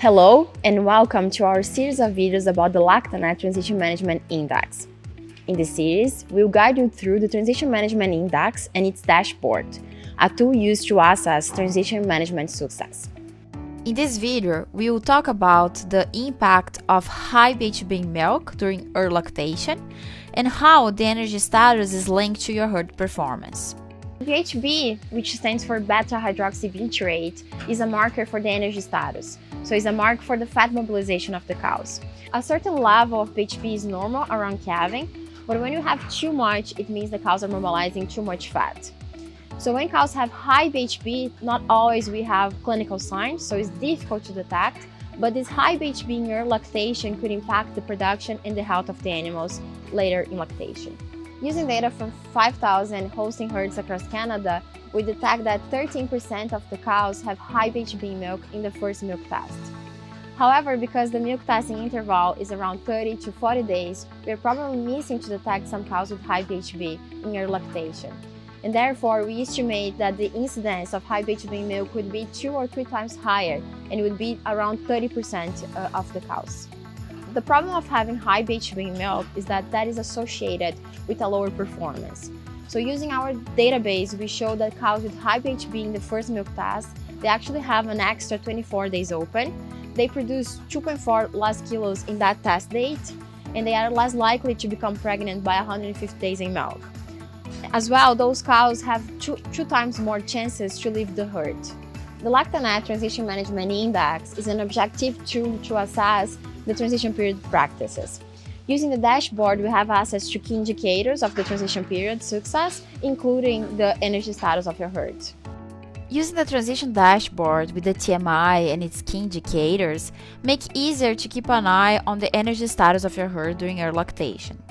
Hello and welcome to our series of videos about the Lactanet Transition Management Index. In this series, we'll guide you through the Transition Management Index and its dashboard, a tool used to assess transition management success. In this video, we will talk about the impact of high BHB in milk during early lactation and how the energy status is linked to your herd performance. BHB, which stands for beta-hydroxybutyrate, is a marker for the energy status, so it's a mark for the fat mobilization of the cows. A certain level of BHB is normal around calving, but when you have too much, it means the cows are mobilizing too much fat. So when cows have high BHB, not always we have clinical signs, so it's difficult to detect, but this high BHB in early lactation could impact the production and the health of the animals later in lactation. Using data from 5,000 hosting herds across Canada, we detect that 13% of the cows have high BHB milk in the first milk test. However, because the milk testing interval is around 30 to 40 days, we are probably missing to detect some cows with high BHB in early lactation. And therefore, we estimate that the incidence of high BHB milk would be 2 or 3 times higher and would be around 30% of the cows. The problem of having high BHB milk is that is associated with a lower performance. So using our database, we show that cows with high BHB in the first milk test, they actually have an extra 24 days open. They produce 2.4 less kilos in that test date, and they are less likely to become pregnant by 150 days in milk. As well, those cows have two times more chances to leave the herd. The Lactanet Transition Management Index is an objective tool to assess the transition period practices. Using the dashboard, we have access to key indicators of the transition period success, including the energy status of your herd. Using the transition dashboard with the TMI and its key indicators make it easier to keep an eye on the energy status of your herd during your lactation.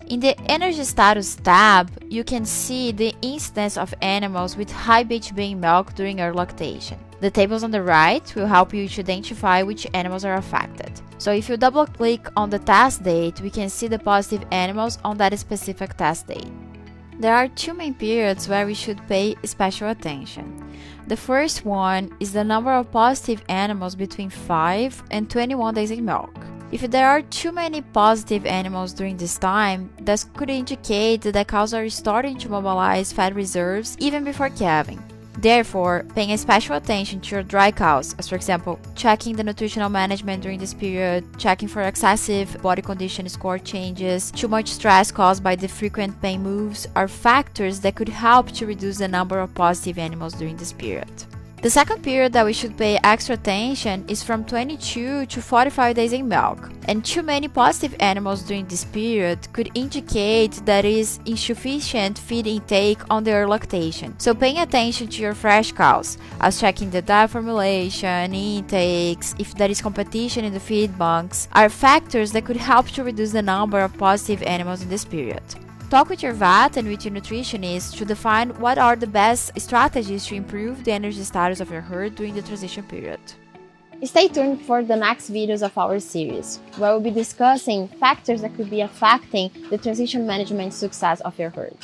In the Energy Status tab, you can see the incidence of animals with high BHB in milk during your lactation. The tables on the right will help you to identify which animals are affected. So if you double-click on the test date, we can see the positive animals on that specific test date. There are two main periods where we should pay special attention. The first one is the number of positive animals between 5 and 21 days in milk. If there are too many positive animals during this time, this could indicate that the cows are starting to mobilize fat reserves even before calving. Therefore, paying a special attention to your dry cows, as for example, checking the nutritional management during this period, checking for excessive body condition score changes, too much stress caused by the frequent pain moves, are factors that could help to reduce the number of positive animals during this period. The second period that we should pay extra attention is from 22 to 45 days in milk, and too many positive animals during this period could indicate that is insufficient feed intake on their lactation. So paying attention to your fresh cows, as checking the diet formulation, intakes, if there is competition in the feed banks, are factors that could help to reduce the number of positive animals in this period. Talk with your vet and with your nutritionist to define what are the best strategies to improve the energy status of your herd during the transition period. Stay tuned for the next videos of our series, where we'll be discussing factors that could be affecting the transition management success of your herd.